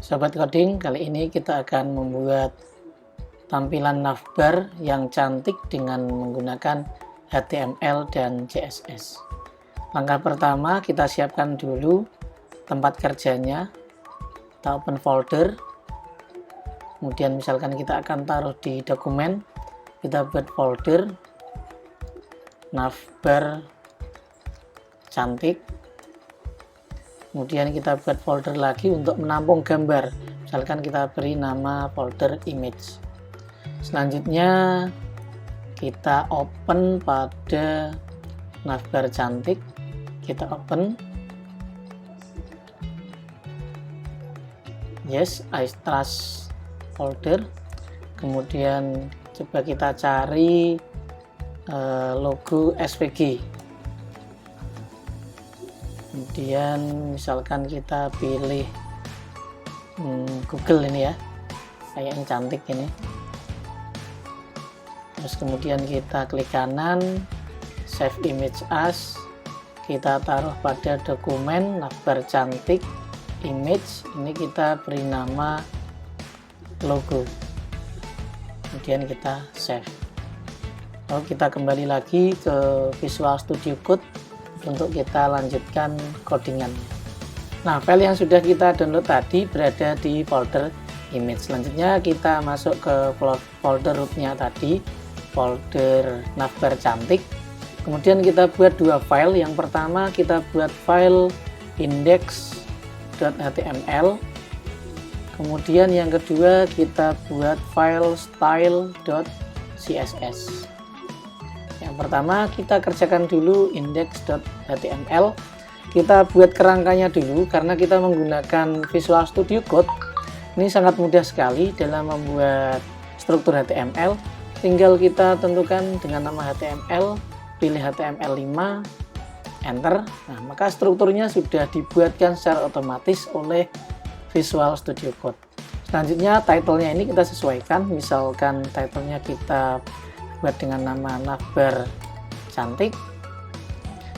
Sobat Coding, kali ini kita akan membuat tampilan navbar yang cantik dengan menggunakan HTML dan CSS. Langkah pertama, kita siapkan dulu tempat kerjanya. Kita open folder. Kemudian misalkan kita akan taruh di dokumen, kita buat folder navbar cantik. Kemudian kita buat folder lagi untuk menampung gambar. Misalkan kita beri nama folder image. Selanjutnya kita open pada navbar cantik. Kita open. Yes, I trust folder. Kemudian coba kita cari logo SVG. Kemudian misalkan kita pilih Google ini ya, kayak yang cantik ini. Terus kemudian kita klik kanan, save image as, kita taruh pada dokumen navbar cantik image. Ini kita beri nama logo. Kemudian kita save. Lalu kita kembali lagi ke Visual Studio Code untuk kita lanjutkan codingannya. Nah, file yang sudah kita download tadi berada di folder image. Selanjutnya kita masuk ke folder rootnya tadi, folder navbar cantik. Kemudian kita buat dua file. Yang pertama kita buat file index.html. Kemudian yang kedua kita buat file style.css. Yang pertama kita kerjakan dulu index.html. Kita buat kerangkanya dulu karena kita menggunakan Visual Studio Code. Ini sangat mudah sekali dalam membuat struktur HTML. Tinggal kita tentukan dengan nama HTML, pilih HTML5, enter. Nah, maka strukturnya sudah dibuatkan secara otomatis oleh Visual Studio Code. Selanjutnya title-nya ini kita sesuaikan. Misalkan title-nya kita buat dengan nama navbar cantik.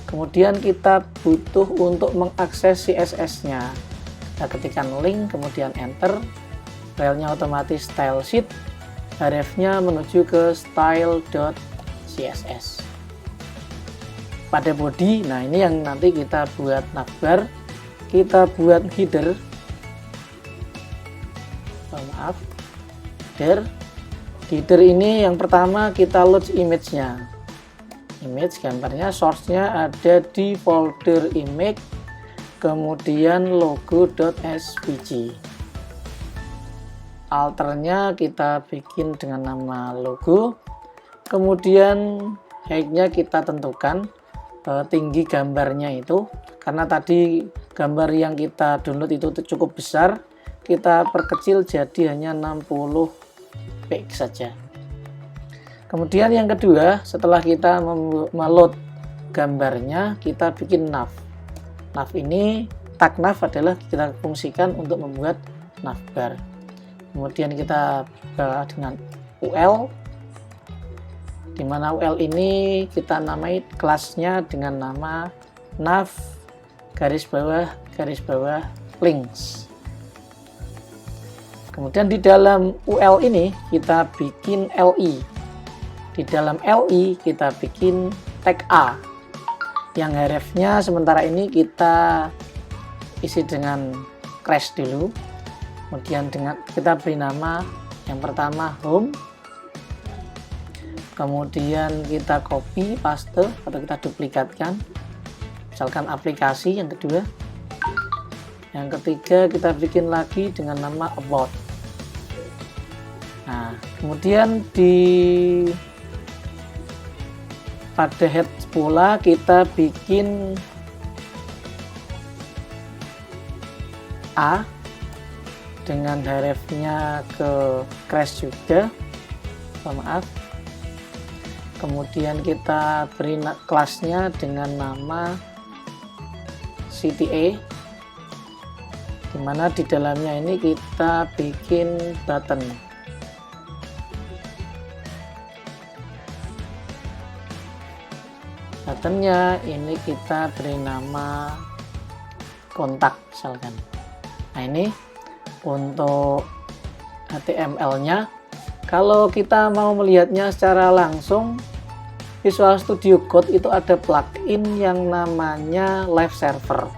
Kemudian kita butuh untuk mengakses CSS-nya. Kita ketikkan link, kemudian enter. Filenya otomatis style sheet. Href-nya menuju ke style.css. Pada body, nah ini yang nanti kita buat navbar. Kita buat header. Header ini yang pertama kita load image-nya. Image gambarnya, source-nya ada di folder image, kemudian logo.svg. Alternya kita bikin dengan nama logo. Kemudian height-nya kita tentukan tinggi gambarnya itu, karena tadi gambar yang kita download itu cukup besar, kita perkecil jadi hanya 60 px saja. Kemudian yang kedua, setelah kita meload gambarnya, kita bikin nav. Nav ini, tag nav adalah kita fungsikan untuk membuat navbar. Kemudian kita buka dengan UL, di mana UL ini kita namai kelasnya dengan nama nav garis bawah links. Kemudian di dalam UL ini kita bikin LI. Di dalam LI kita bikin tag A. Yang href-nya sementara ini kita isi dengan crash dulu. Kemudian kita beri nama yang pertama home. Kemudian kita copy, paste atau kita duplikatkan. Misalkan aplikasi yang kedua. Yang ketiga kita bikin lagi dengan nama about. Nah, kemudian pada head pula kita bikin A dengan href-nya ke crash juga. Maaf. Kemudian kita beri kelasnya dengan nama CTA, dimana di dalamnya ini kita bikin button. Buttonnya ini kita beri nama kontak misalkan. Nah ini Untuk HTML-nya, kalau kita mau melihatnya secara langsung, Visual Studio Code itu ada plugin yang namanya Live Server.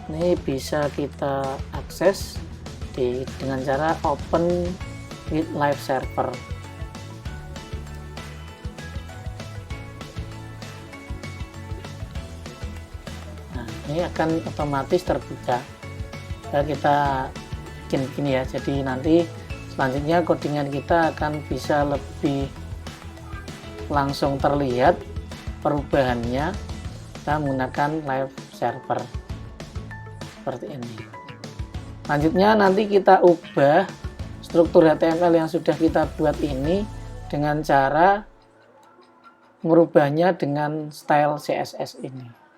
Ini bisa kita akses dengan cara open with Live Server. Nah, ini akan otomatis terbuka. Kita bikin begini ya, jadi nanti selanjutnya codingan kita akan bisa lebih langsung terlihat perubahannya kita menggunakan Live Server seperti ini. Selanjutnya nanti kita ubah struktur HTML yang sudah kita buat ini dengan cara merubahnya dengan style CSS ini.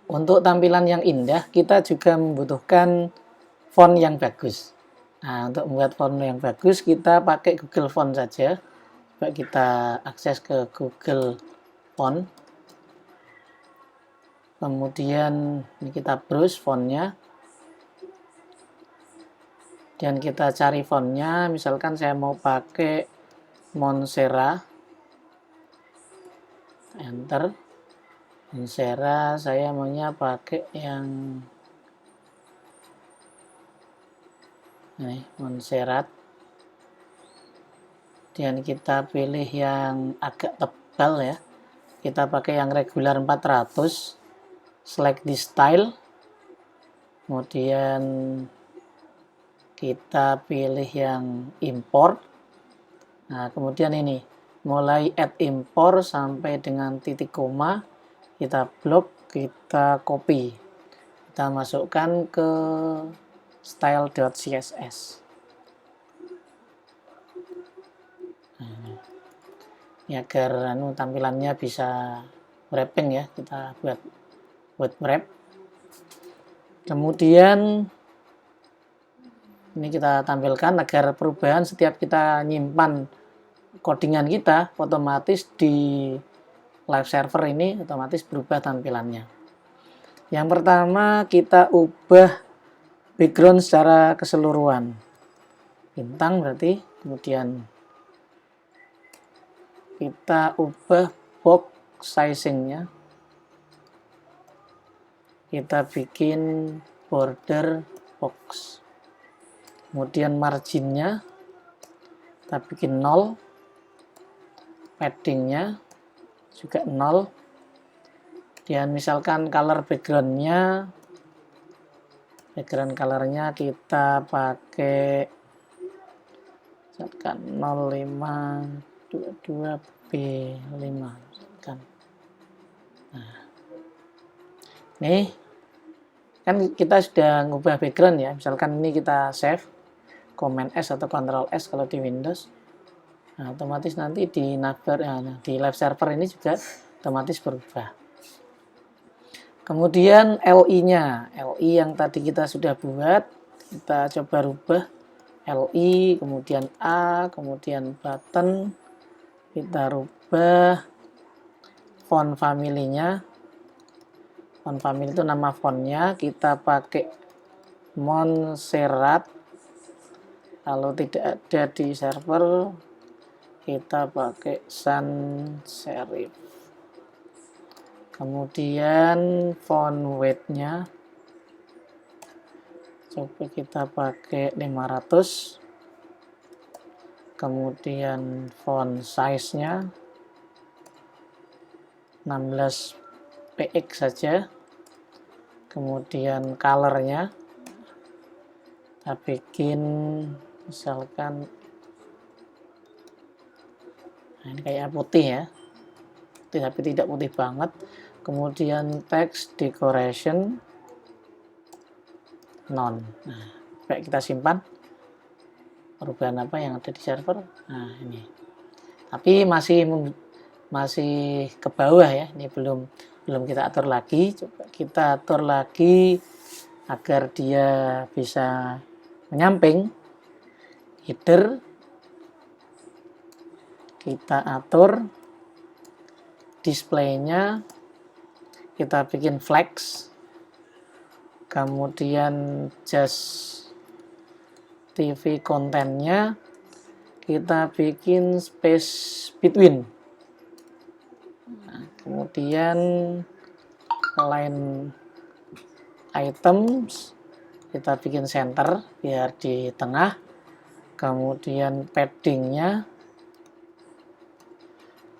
Untuk tampilan yang indah, kita juga membutuhkan font yang bagus. Nah, untuk membuat font yang bagus, kita pakai Google Font saja. Coba kita akses ke Google Font. Kemudian ini kita browse fontnya. Dan kita cari fontnya, misalkan saya mau pakai Montserrat. Enter. Montserrat, saya maunya pakai yang ini, Montserrat. Dan kita pilih yang agak tebal ya. Kita pakai yang regular 400. Select the style. Kemudian kita pilih yang import. Nah, kemudian ini mulai add import sampai dengan titik koma. Kita blok, kita copy, kita masukkan ke style.css. Ini agar tampilannya bisa wrapping ya, kita buat word wrap. Kemudian ini kita tampilkan agar perubahan setiap kita nyimpan codingan kita, otomatis di live server ini otomatis berubah tampilannya. Yang pertama kita ubah background secara keseluruhan. Bintang berarti, kemudian kita ubah box sizingnya, kita bikin border box, kemudian marginnya kita bikin 0, paddingnya juga 0, dan misalkan color background colornya kita pakai misalkan 0522B5 misalkan. Nah, nih kan kita sudah ngubah background ya, misalkan ini kita save, Command S atau Control S kalau di Windows. Nah, otomatis nanti di live server ini juga otomatis berubah. Kemudian LI-nya, LI yang tadi kita sudah buat, kita coba rubah LI, kemudian A, kemudian button, kita rubah font family-nya. Font family itu nama fontnya, kita pakai Montserrat. Kalau tidak ada di server, kita pakai sans serif. Kemudian font weight-nya coba kita pakai 500. Kemudian font size-nya 16 px saja. Kemudian color-nya kita bikin misalkan ini kayak putih ya, tapi tidak putih banget. Kemudian text decoration none. Nah, baik, kita simpan perubahan apa yang ada di server. Nah, ini tapi masih ke bawah ya, ini belum kita atur lagi. Coba kita atur lagi agar dia bisa menyamping. Header kita atur, displaynya kita bikin flex, kemudian just TV kontennya kita bikin space between. Nah, kemudian line items kita bikin center biar di tengah. Kemudian paddingnya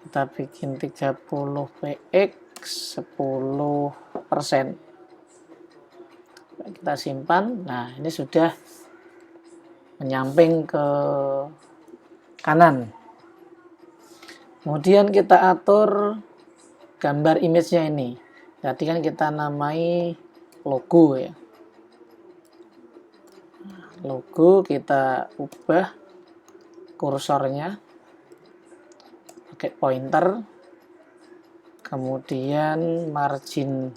kita bikin 30 px 10%. Kita simpan. Nah, ini sudah menyamping ke kanan. Kemudian kita atur gambar image-nya ini. Tadi kan kita namai logo ya. Logo kita ubah kursornya pakai pointer, kemudian margin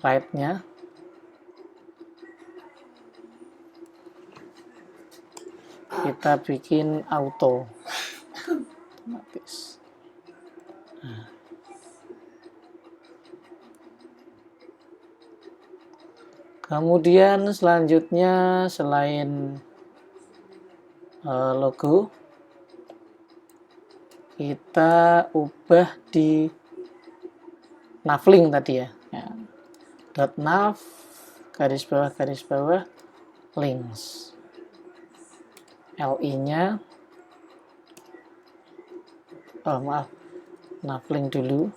right-nya kita bikin auto otomatis. Nah. Kemudian selanjutnya selain logo, kita ubah di navlink tadi ya. Dot nav garis bawah links. LI-nya navlink dulu.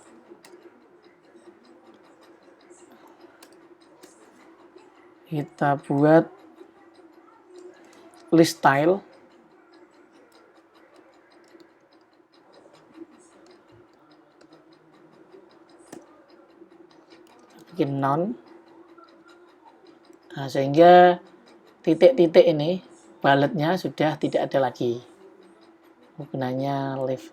Kita buat list style. Bikin none. Nah, sehingga titik-titik ini baletnya sudah tidak ada lagi. Gunanya list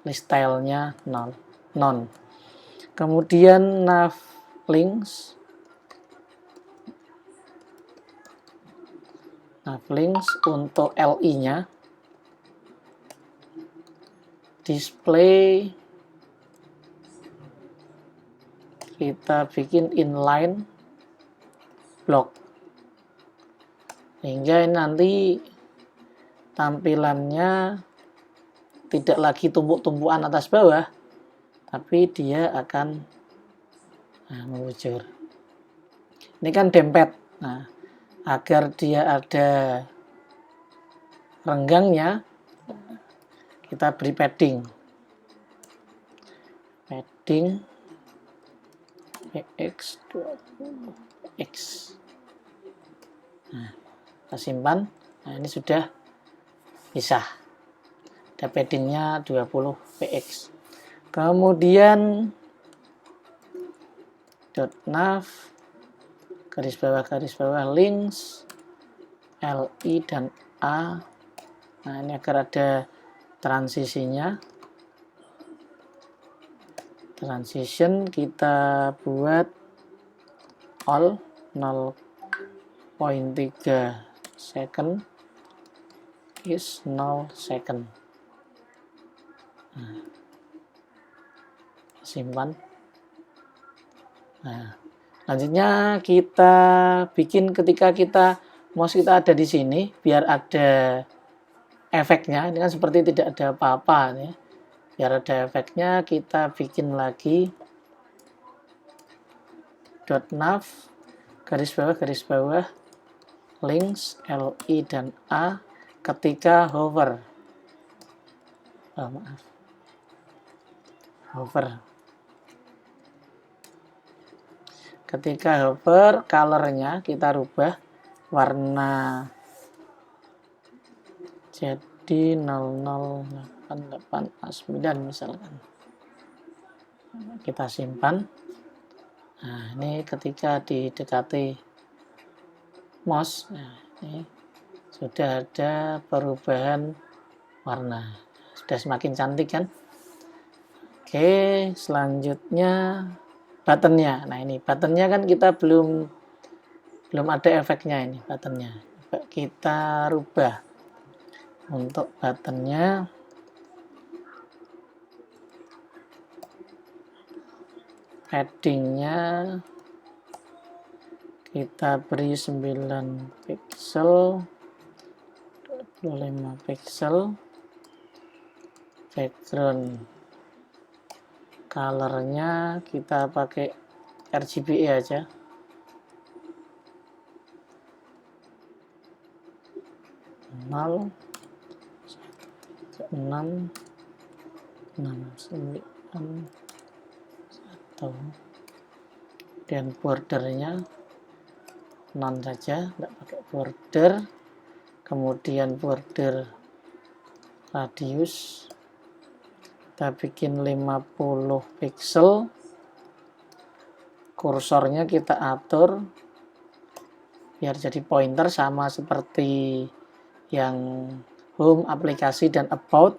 style-nya none. Kemudian nav links. Nav links untuk LI-nya. Display kita bikin inline block. Sehingga nanti tampilannya tidak lagi tumpuk-tumpukan atas bawah, tapi dia akan membujur. Ini kan dempet. Nah, agar dia ada renggangnya, kita beri padding. Padding px 20x. Nah, kita simpan. Nah, ini sudah bisa. Ada paddingnya 20 px. Kemudian .nav garis bawah links LI dan A. Nah, ini agar ada transisinya. Transition kita buat all 0.3 second is 0 second. Nah, simpan. Nah, selanjutnya kita bikin ketika mouse kita ada di sini, biar ada efeknya. Ini kan seperti tidak ada apa-apa ya. Biar ada efeknya, kita bikin lagi .nav garis bawah links LI dan A ketika hover. Hover. Ketika hover, colornya kita rubah warna jadi 0088A9 misalkan. Kita simpan. Nah, ini ketika didekati mouse, nah, ini sudah ada perubahan warna. Sudah semakin cantik kan? Oke, selanjutnya buttonnya. Nah, ini buttonnya kan kita belum ada efeknya ini buttonnya. Coba kita rubah. Untuk buttonnya paddingnya kita beri 9 pixel, 25 pixel. Background colornya kita pakai RGBA aja. 0 6 6 9 1. Dan bordernya non saja, tidak pakai border. Kemudian border radius kita bikin 50 pixel. Kursornya kita atur biar jadi pointer sama seperti yang home, aplikasi, dan about.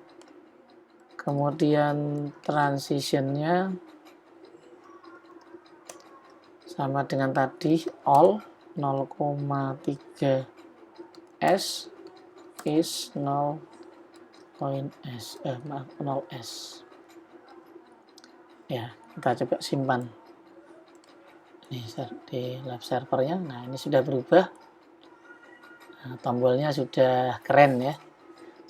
Kemudian transitionnya sama dengan tadi, all 0,3 s is 0 s. Ya, kita coba simpan. Ini di lab servernya. Nah, ini sudah berubah. Nah, tombolnya sudah keren ya.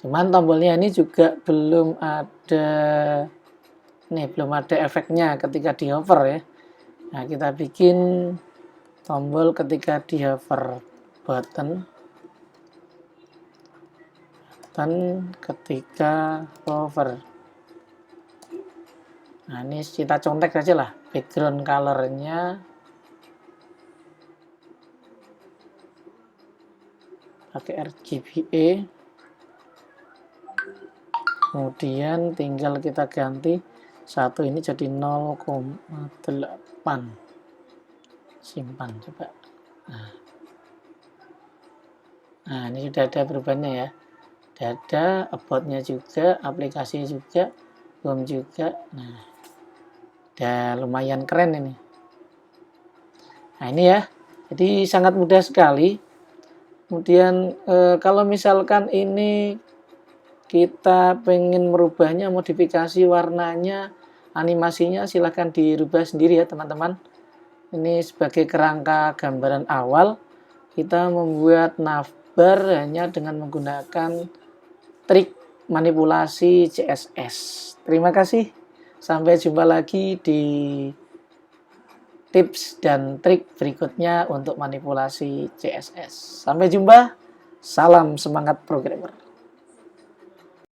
Cuman tombolnya ini juga belum ada efeknya ketika di hover ya. Nah, kita bikin tombol ketika di hover button ketika hover. Nah, ini kita contek aja lah background colornya pakai RGBA. Kemudian tinggal kita ganti satu ini jadi 0,8. Simpan coba. Nah, ini sudah ada perubahannya ya. Sudah ada about-nya juga, aplikasi juga, home juga. Nah, Udah lumayan keren ini. Nah ini ya, jadi sangat mudah sekali. Kemudian kalau misalkan ini kita pengen merubahnya, modifikasi warnanya, animasinya, silahkan dirubah sendiri ya teman-teman. Ini sebagai kerangka gambaran awal, kita membuat navbar hanya dengan menggunakan trik manipulasi CSS. Terima kasih, sampai jumpa lagi di tips dan trik berikutnya untuk manipulasi CSS. Sampai jumpa, salam semangat programmer.